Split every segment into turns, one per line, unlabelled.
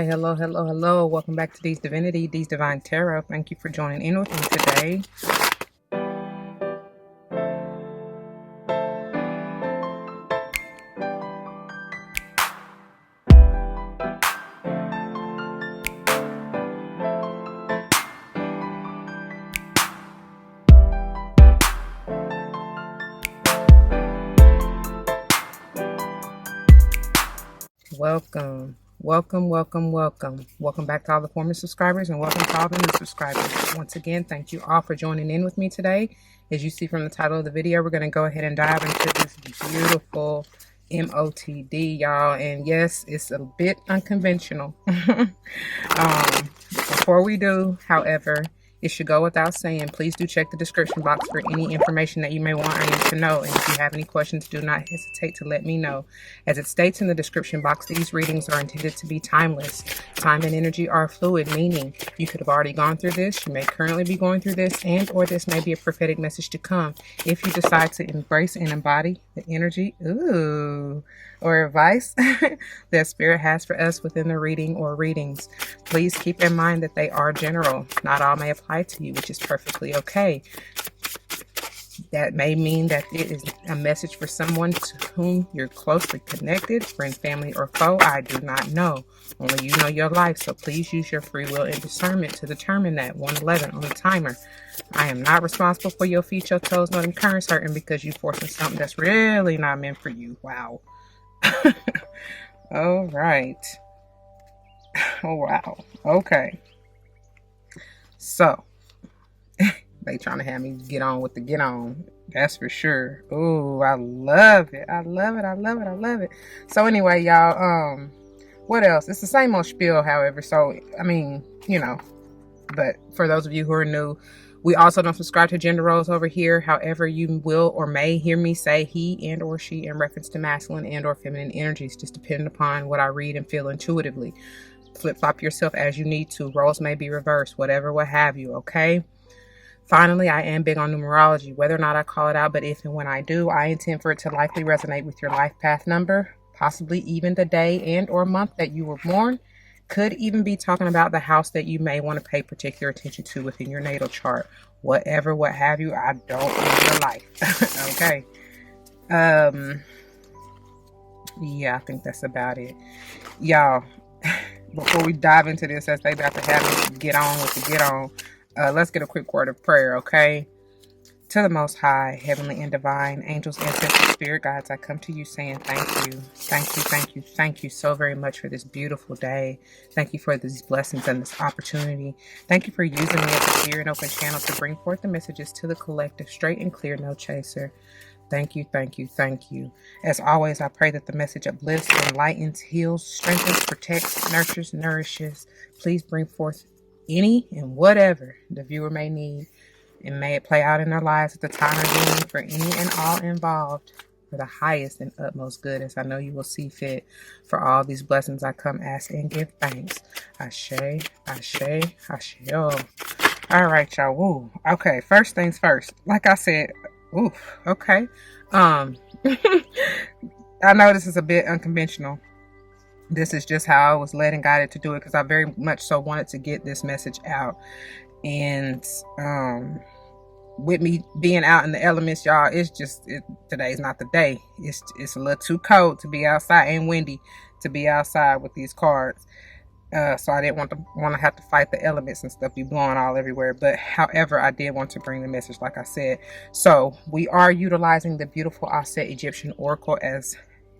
Hi, hello, hello, hello. Welcome back to D's Divinity, D's Divine Tarot. Thank you for joining in with me today. Welcome. Welcome back to all the former subscribers and welcome to all the new subscribers. Once again, thank you all for joining in with me today. As you see from the title of the video, we're going to go ahead and dive into this beautiful MOTD, y'all. And yes, it's a bit unconventional. Before we do, however, it should go without saying, please do check the description box for any information that you may want or need to know. And if you have any questions, do not hesitate to let me know. As it states in the description box, these readings are intended to be timeless. Time and energy are fluid, meaning you could have already gone through this, you may currently be going through this, and or this may be a prophetic message to come. If you decide to embrace and embody the energy, or advice that Spirit has for us within the reading or readings, please keep in mind that they are general. Not all may apply to you, which is perfectly okay. That may mean that it is a message for someone to whom you're closely connected, friend, family, or foe. I do not know. Only you know your life, so please use your free will and discernment to determine that. 111 on the timer. I am not responsible for your feet, your toes, nor your currents hurting because you're forcing something that's really not meant for you. Wow. All right. Oh, wow. Okay. So, they trying to have me get on with the get on. That's for sure. Oh, I love it. I love it. I love it. I love it. So anyway, y'all, what else? It's the same old spiel, however. So, I mean, you know, but for those of you who are new, we also don't subscribe to gender roles over here. However, you will or may hear me say he and or she in reference to masculine and or feminine energies, just depending upon what I read and feel intuitively. Flip-flop yourself as you need to. Roles may be reversed, whatever, what have you, okay? Finally, I am big on numerology, whether or not I call it out, but if and when I do, I intend for it to likely resonate with your life path number, possibly even the day and or month that you were born. Could even be talking about the house that you may want to pay particular attention to within your natal chart. Whatever, what have you, I don't know your life. Okay. Yeah, I think that's about it. Y'all, before we dive into this, as they about to have me get on with the get on, let's get a quick word of prayer, okay? To the Most High, Heavenly and Divine, angels, ancestors, spirit guides, I come to you saying thank you. Thank you, thank you, thank you so very much for this beautiful day. Thank you for these blessings and this opportunity. Thank you for using me as a clear and open channel to bring forth the messages to the collective, straight and clear, no chaser. Thank you, thank you, thank you. As always, I pray that the message uplifts, enlightens, heals, strengthens, protects, nurtures, nourishes. Please bring forth any and whatever the viewer may need, and may it play out in their lives at the time of being for any and all involved for the highest and utmost good, as I know you will see fit. For all these blessings I come ask and give thanks. Ashe, ashe, ashe. All right, y'all. Woo. Okay, first things first. Like I said, okay. I know this is a bit unconventional. This is just how I was led and guided to do it because I very much so wanted to get this message out. And with me being out in the elements, y'all, it's just today's not the day. It's a little too cold to be outside and windy to be outside with these cards. So I didn't want to have to fight the elements and stuff be blowing all everywhere. But however, I did want to bring the message, like I said. So we are utilizing the beautiful Auset Egyptian Oracle as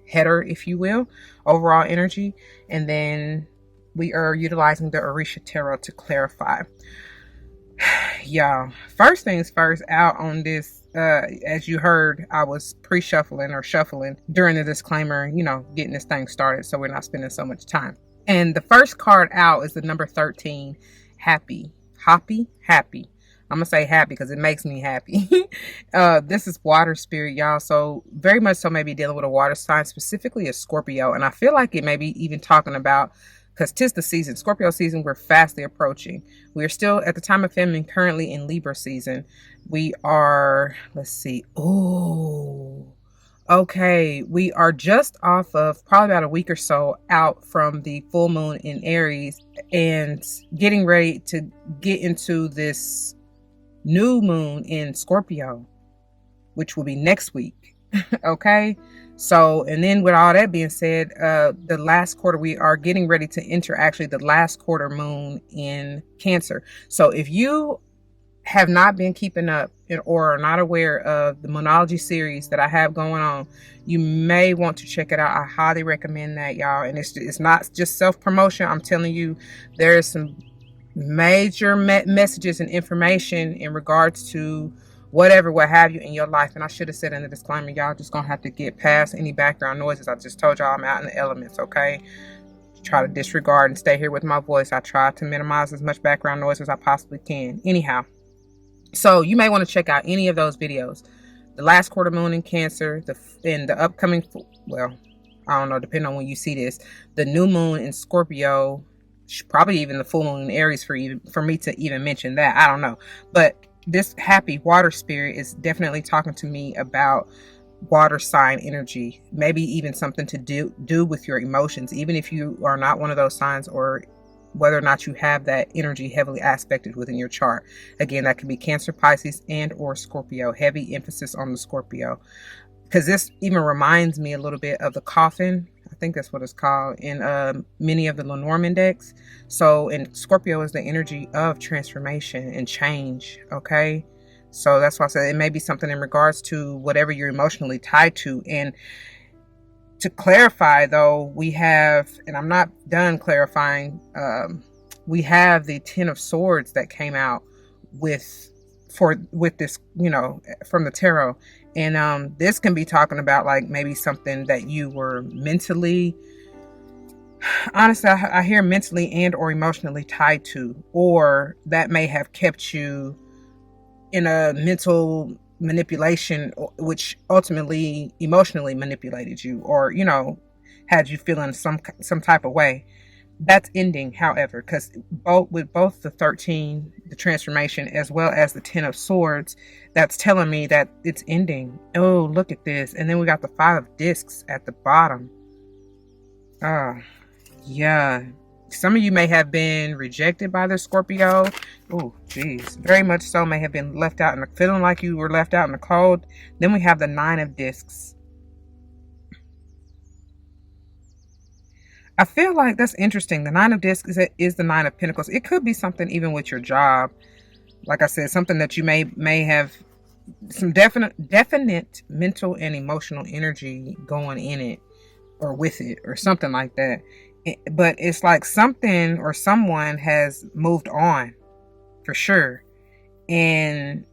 header, if you will, overall energy, and then we are utilizing the Orisha Tarot to clarify. Y'all, first things first, out on this, as you heard, I was pre-shuffling or shuffling during the disclaimer, you know, getting this thing started so we're not spending so much time. And the first card out is the number 13, Happy. Happy. I'm gonna say happy because it makes me happy. This is water spirit, y'all. So very much so maybe dealing with a water sign, specifically a Scorpio. And I feel like it may be even talking about, because 'tis the season, Scorpio season, we're fastly approaching. We're still at the time of filming currently in Libra season. We are, let's see. Okay, we are just off of probably about a week or so out from the full moon in Aries and getting ready to get into this new moon in Scorpio, which will be next week. Okay. So, and then with all that being said, the last quarter, we are getting ready to enter actually the last quarter moon in Cancer. So if you have not been keeping up or are not aware of the Moonology series that I have going on, you may want to check it out. I highly recommend that, y'all. And it's not just self-promotion. I'm telling you, there's some major messages and information in regards to whatever, what have you in your life. And I should have said in the disclaimer, y'all just gonna have to get past any background noises. I just told y'all I'm out in the elements, okay? Try to disregard and stay here with my voice. I try to minimize as much background noise as I possibly can. Anyhow, so you may want to check out any of those videos. The last quarter moon in Cancer, the upcoming, well, I don't know, depending on when you see this, the new moon in Scorpio, probably even the full moon in Aries for me to even mention that. I don't know. But this happy water spirit is definitely talking to me about water sign energy, maybe even something to do with your emotions, even if you are not one of those signs, or whether or not you have that energy heavily aspected within your chart. Again, that could be Cancer, Pisces, and or Scorpio. Heavy emphasis on the Scorpio, because this even reminds me a little bit of the coffin. I think that's what it's called in many of the Lenormand decks. So, and Scorpio is the energy of transformation and change. Okay, so that's why I said it may be something in regards to whatever you're emotionally tied to. And to clarify, though, we have, and I'm not done clarifying, we have the Ten of Swords that came out with this, you know, from the tarot. And this can be talking about like maybe something that you were mentally, honestly, I hear mentally and or emotionally tied to, or that may have kept you in a mental manipulation, which ultimately emotionally manipulated you, or, you know, had you feeling some type of way. That's ending, however, because with both the 13, the transformation, as well as the 10 of Swords, that's telling me that it's ending. Oh, look at this. And then we got the 5 of Discs at the bottom. Yeah. Some of you may have been rejected by the Scorpio. Oh, geez. Very much so. May have been left out in the, feeling like you were left out in the cold. Then we have the 9 of Discs. I feel like that's interesting. The 9 of Discs is the 9 of Pentacles. It could be something even with your job. Like I said, something that you may have some definite mental and emotional energy going in it, or with it, or something like that. But it's like something or someone has moved on, for sure. And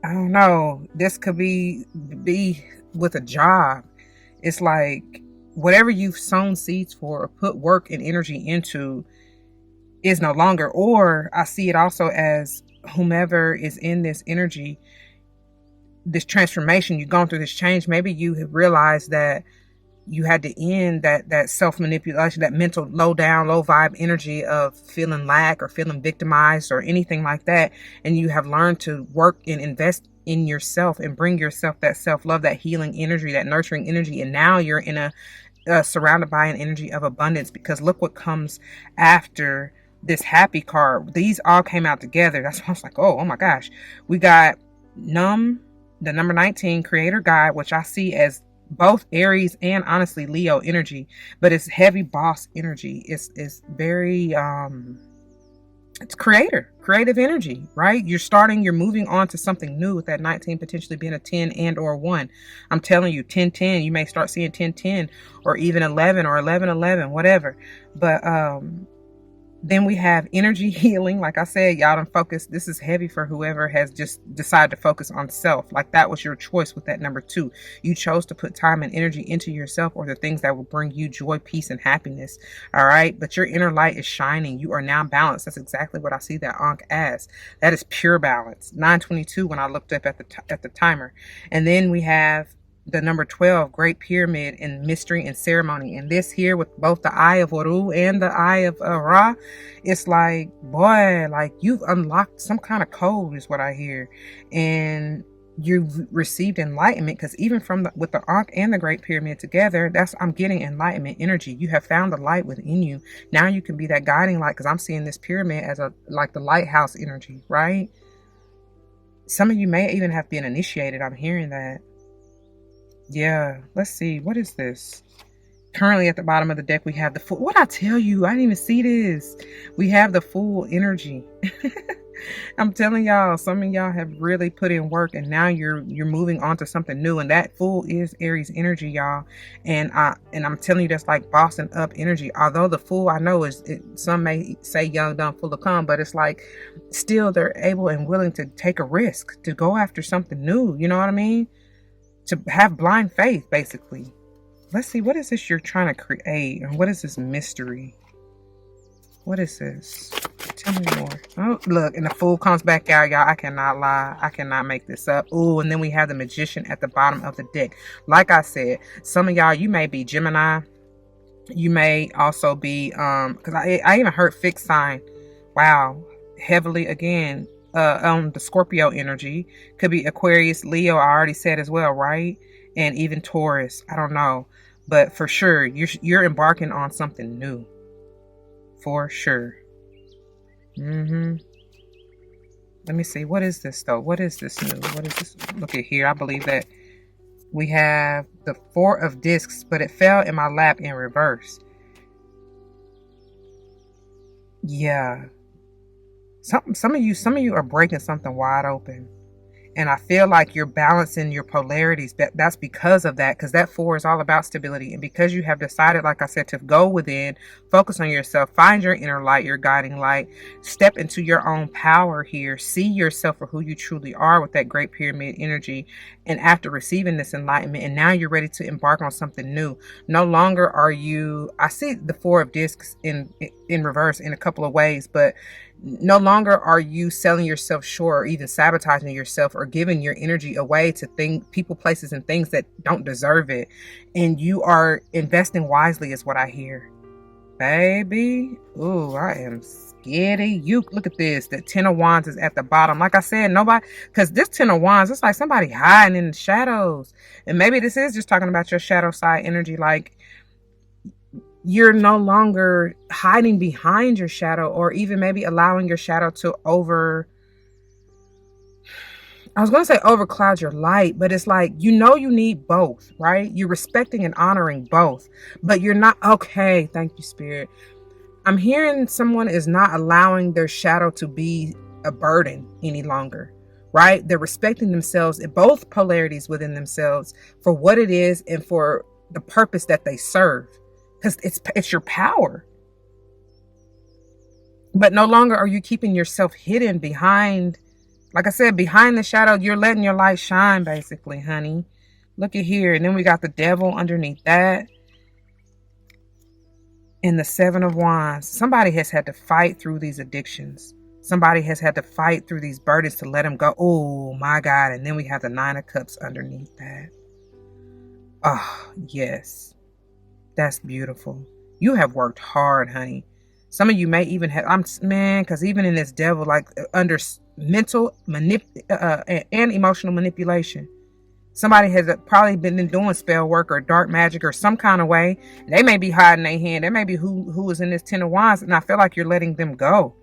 I don't know, this could be with a job. It's like whatever you've sown seeds for or put work and energy into is no longer. Or I see it also as whomever is in this energy, this transformation, you've gone through this change. Maybe you have realized that you had to end that self-manipulation, that mental low vibe energy of feeling lack or feeling victimized or anything like that. And you have learned to work and invest in yourself and bring yourself that self-love, that healing energy, that nurturing energy. And now you're in surrounded by an energy of abundance, because look what comes after this happy card. These all came out together. That's why I was like, oh my gosh. We got the number 19, Creator Guide, which I see as both Aries and honestly Leo energy, but it's heavy boss energy. It's very it's creative energy, right? You're moving on to something new with that 19 potentially being a 10 and or 1. I'm telling you, 10-10, you may start seeing 10-10 or even 11 or 11-11, whatever. But then we have energy healing. Like I said, y'all don't focus. This is heavy for whoever has just decided to focus on self. Like that was your choice with that number 2. You chose to put time and energy into yourself or the things that will bring you joy, peace, and happiness. All right. But your inner light is shining. You are now balanced. That's exactly what I see that Ankh as. That is pure balance. 922 when I looked up at the timer. And then we have the number 12, Great Pyramid in mystery and ceremony. And this here with both the Eye of Oru and the Eye of Ra, it's like, boy, like you've unlocked some kind of code is what I hear. And you've received enlightenment, because even from with the Ankh and the Great Pyramid together, I'm getting enlightenment energy. You have found the light within you. Now you can be that guiding light, because I'm seeing this pyramid as like the lighthouse energy, right? Some of you may even have been initiated. I'm hearing that. Yeah, let's see. What is this? Currently at the bottom of the deck, we have the Fool. What I tell you, I didn't even see this. We have the Fool energy. I'm telling y'all, some of y'all have really put in work, and now you're moving on to something new. And that Fool is Aries energy, y'all. And I'm telling you, that's like bossing up energy. Although the Fool, I know some may say young, dumb, full of cum, but it's like still they're able and willing to take a risk, to go after something new. You know what I mean? To have blind faith, basically. Let's see, what is this you're trying to create? And what is this mystery? What is this? Tell me more. Oh, look, and the Fool comes back out, y'all. I cannot lie. I cannot make this up. Oh, and then we have the Magician at the bottom of the deck. Like I said, some of y'all, you may be Gemini. You may also be, because I even heard fixed sign. Wow. Heavily, again, on the Scorpio energy. Could be Aquarius, Leo, I already said as well, right? And even Taurus. I don't know. But for sure, you're embarking on something new. For sure. Let me see. What is this, though? What is this new? What is this? Look at here. I believe that we have the Four of Discs, but it fell in my lap in reverse. Yeah. Some of you are breaking something wide open. And I feel like you're balancing your polarities. That's because of that. Because that Four is all about stability. And because you have decided, like I said, to go within, focus on yourself, find your inner light, your guiding light, step into your own power here, see yourself for who you truly are with that Great Pyramid energy. And after receiving this enlightenment, and now you're ready to embark on something new. No longer are you, I see the Four of Discs in reverse in a couple of ways, but no longer are you selling yourself short, or even sabotaging yourself, or giving your energy away to people, places, and things that don't deserve it. And you are investing wisely is what I hear. Baby. Ooh, I am scaredy. You look at this. The Ten of Wands is at the bottom. Like I said, nobody, because this Ten of Wands, it's like somebody hiding in the shadows. And maybe this is just talking about your shadow side energy. Like, you're no longer hiding behind your shadow, or even maybe allowing your shadow to overcloud your light. But it's like, you need both, right? You're respecting and honoring both, but you're not, okay, thank you, Spirit. I'm hearing someone is not allowing their shadow to be a burden any longer, right? They're respecting themselves in both polarities within themselves for what it is and for the purpose that they serve. Because it's your power. But no longer are you keeping yourself hidden behind, like I said, behind the shadow. You're letting your light shine, basically, honey. Look at here. And then we got the Devil underneath that. And the Seven of Wands. Somebody has had to fight through these addictions. Somebody has had to fight through these burdens to let them go. Oh, my God. And then we have the Nine of Cups underneath that. Oh, yes. That's beautiful. You have worked hard, honey. Some of you may even have, because even in this Devil, like under mental and emotional manipulation, somebody has probably been doing spell work or dark magic or some kind of way. They may be hiding their hand. They may be who is in this Ten of Wands, and I feel like you're letting them go.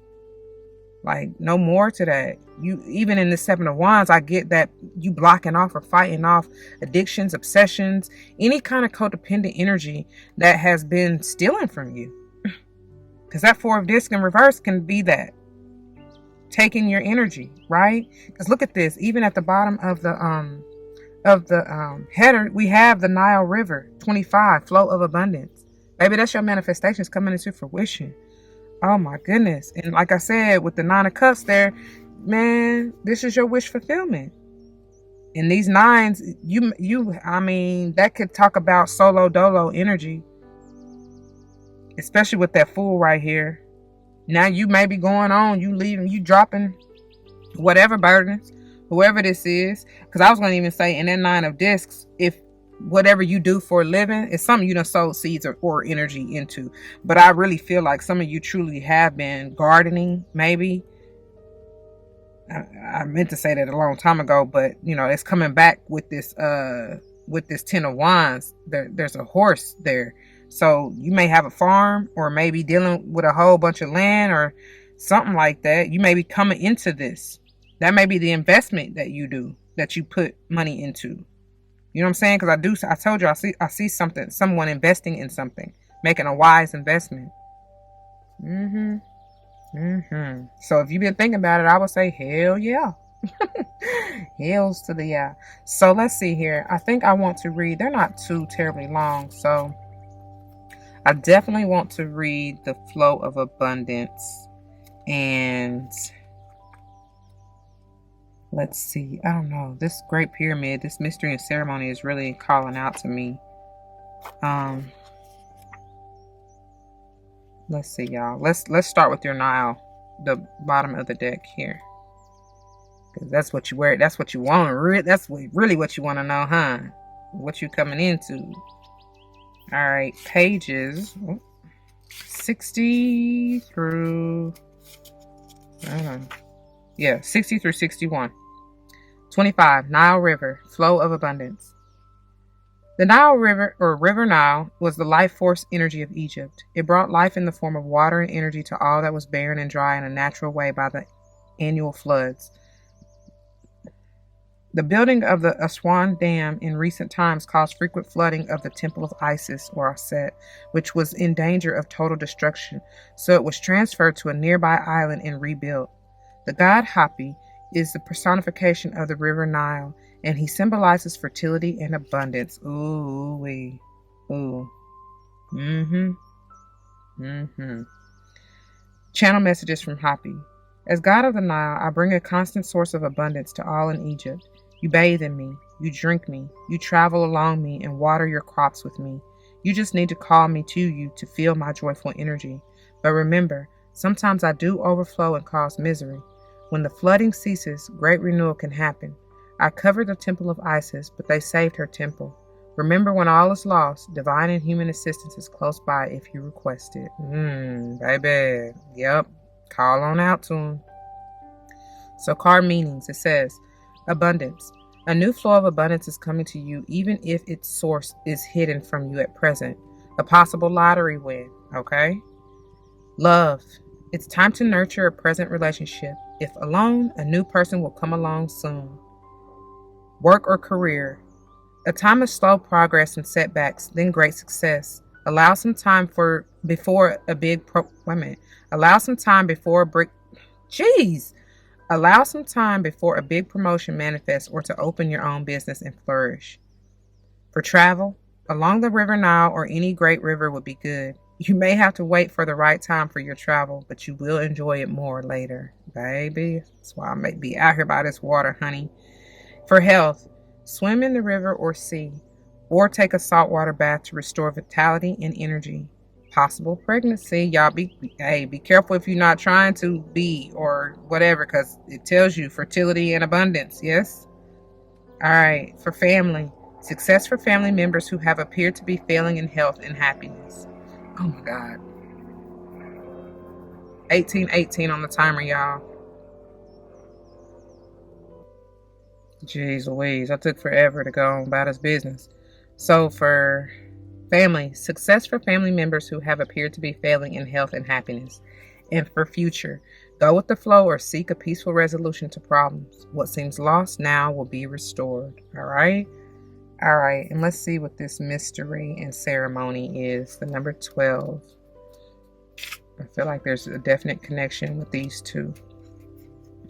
Like, no more to that. You, even in the Seven of Wands, I get that you blocking off or fighting off addictions, obsessions, any kind of codependent energy that has been stealing from you. Because that Four of Discs in reverse can be that. Taking your energy, right? Because look at this. Even at the bottom of the header, we have the Nile River, 25, flow of abundance. Baby, that's your manifestations coming into fruition. Oh my goodness. And like I said, with the Nine of Cups there, man, this is your wish fulfillment. And these nines, that could talk about solo dolo energy. Especially with that Fool right here. Now you may be going on, you leaving, you dropping whatever burdens, whoever this is. Because I was going to even say, in that Nine of Discs, if whatever you do for a living is something you done sowed seeds or energy into. But I really feel like some of you truly have been gardening, maybe. I meant to say that a long time ago, but you know, it's coming back with this Ten of Wands. There's a horse there. So you may have a farm, or maybe dealing with a whole bunch of land or something like that. You may be coming into this. That may be the investment that you do, that you put money into. You know what I'm saying? Because I told you, I see something, someone investing in something, making a wise investment. So if you've been thinking about it, I would say hell yeah. Hells to the yeah. So let's see here. I think I want to read. They're not too terribly long, so I definitely want to read the flow of abundance. And let's see. I don't know. This Great Pyramid, this mystery and ceremony is really calling out to me. Let's see, y'all. Let's start with your Nile, the bottom of the deck here. Because that's what you wear. That's what you want. That's really what you want to know, huh? What you coming into. All right. Pages 60 through... 60 through 61. 25. Nile River. Flow of abundance. The Nile River, or River Nile, was the life force energy of Egypt. It brought life in the form of water and energy to all that was barren and dry in a natural way by the annual floods. The building of the Aswan Dam in recent times caused frequent flooding of the temple of Isis, or Auset, which was in danger of total destruction, so it was transferred to a nearby island and rebuilt. The god Hapi is the personification of the River Nile, and he symbolizes fertility and abundance. Ooh-wee. Ooh. Channel messages from Hapi. As god of the Nile, I bring a constant source of abundance to all in Egypt. You bathe in me, you drink me, you travel along me and water your crops with me. You just need to call me to you to feel my joyful energy. But remember, sometimes I do overflow and cause misery. When the flooding ceases, great renewal can happen. I covered the temple of Isis, but they saved her temple. Remember, when all is lost, divine and human assistance is close by if you request it. Baby. Yep. Call on out to him. So card meanings. It says, abundance. A new flow of abundance is coming to you, even if its source is hidden from you at present. A possible lottery win. Okay? Love. It's time to nurture a present relationship. If alone, a new person will come along soon. Work or career. A time of slow progress and setbacks, then great success. Allow some time before a big promotion manifests, or to open your own business and flourish. For travel, along the River Nile or any great river would be good. You may have to wait for the right time for your travel, but you will enjoy it more later. Baby, that's why I may be out here by this water, honey. For health, swim in the river or sea, or take a saltwater bath to restore vitality and energy. Possible pregnancy. Y'all be careful if you're not trying to be or whatever, because it tells you fertility and abundance. Yes? All right. For family, success for family members who have appeared to be failing in health and happiness. Oh my God. 1818 on the timer, y'all. Jeez Louise, I took forever to go on about his business. So for family, success for family members who have appeared to be failing in health and happiness. And for future, go with the flow or seek a peaceful resolution to problems. What seems lost now will be restored. All right? All right, and let's see what this mystery and ceremony is. The number 12. I feel like there's a definite connection with these two.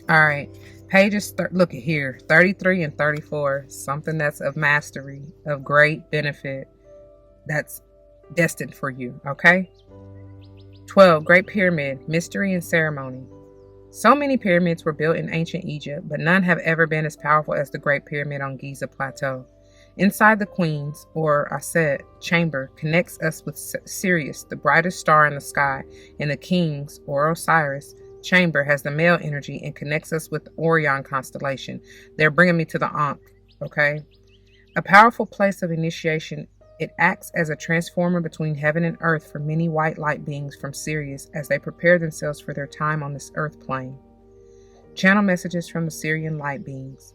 All right. Pages, look at here, 33 and 34, something that's of mastery, of great benefit, that's destined for you, okay? 12, Great Pyramid, mystery and ceremony. So many pyramids were built in ancient Egypt, but none have ever been as powerful as the Great Pyramid on Giza Plateau. Inside the Queen's, or Auset, chamber connects us with Sirius, the brightest star in the sky, and the King's, or Osiris, chamber has the male energy and connects us with the Orion constellation. They're bringing me to the Ankh, okay? A powerful place of initiation, it acts as a transformer between heaven and earth for many white light beings from Sirius as they prepare themselves for their time on this earth plane. Channel messages from the Syrian light beings.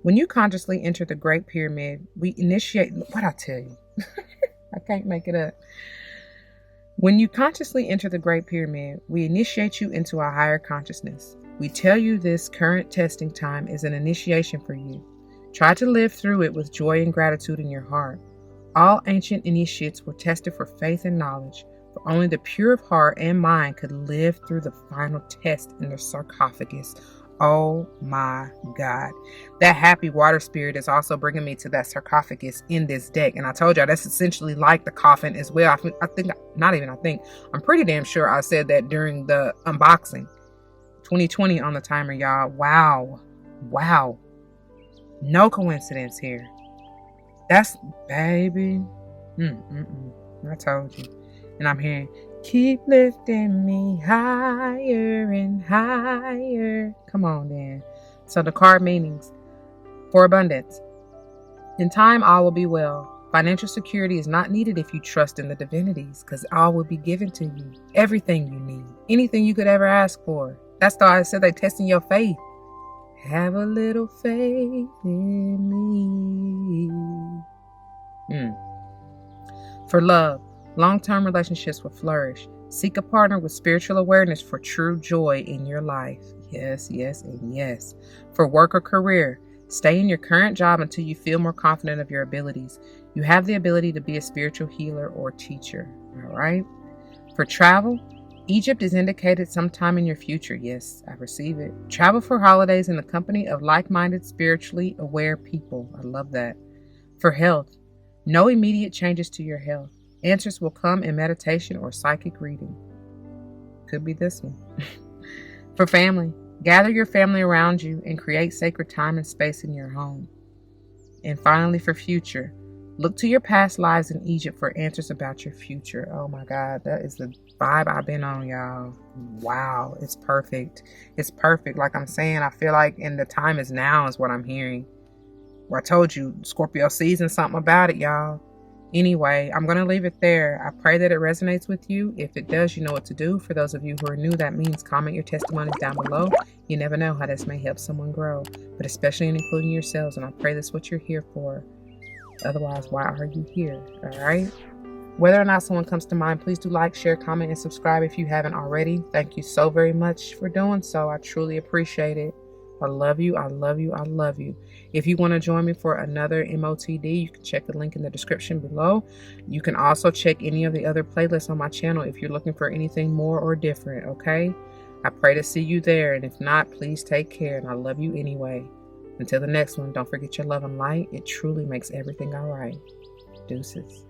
When you consciously enter the Great Pyramid, we initiate... What I tell you? I can't make it up. When you consciously enter the Great Pyramid, we initiate you into a higher consciousness. We tell you this current testing time is an initiation for you. Try to live through it with joy and gratitude in your heart. All ancient initiates were tested for faith and knowledge, for only the pure of heart and mind could live through the final test in the sarcophagus. Oh my God. That happy water spirit is also bringing me to that sarcophagus in this deck. And I told y'all that's essentially like the coffin as well. I'm pretty damn sure I said that during the unboxing. 2020 on the timer, y'all. Wow. No coincidence here. That's, baby. I told you. And I'm hearing, keep lifting me higher and higher. Come on, then. So the card meanings for abundance. In time, all will be well. Financial security is not needed if you trust in the divinities, because all will be given to you. Everything you need. Anything you could ever ask for. That's why I said they're testing your faith. Have a little faith in me. For love. Long-term relationships will flourish. Seek a partner with spiritual awareness for true joy in your life. Yes, and yes. For work or career, stay in your current job until you feel more confident of your abilities. You have the ability to be a spiritual healer or teacher. All right. For travel, Egypt is indicated sometime in your future. Yes, I receive it. Travel for holidays in the company of like-minded, spiritually aware people. I love that. For health, no immediate changes to your health. Answers will come in meditation or psychic reading. Could be this one. For family, gather your family around you and create sacred time and space in your home. And finally, for future, look to your past lives in Egypt for answers about your future. Oh my God, that is the vibe I've been on, y'all. Wow, it's perfect. It's perfect. Like I'm saying, I feel like in the time is now is what I'm hearing. Well, I told you, Scorpio season something about it, y'all. Anyway, I'm going to leave it there. I pray that it resonates with you. If it does, you know what to do. For those of you who are new, that means comment your testimonies down below. You never know how this may help someone grow, but especially in including yourselves. And I pray that's what you're here for. Otherwise, why are you here? All right. Whether or not someone comes to mind, please do like, share, comment, and subscribe if you haven't already. Thank you so very much for doing so. I truly appreciate it. I love you. I love you. I love you. If you want to join me for another MOTD, you can check the link in the description below. You can also check any of the other playlists on my channel if you're looking for anything more or different, okay? I pray to see you there. And if not, please take care. And I love you anyway. Until the next one, don't forget your love and light. It truly makes everything all right. Deuces.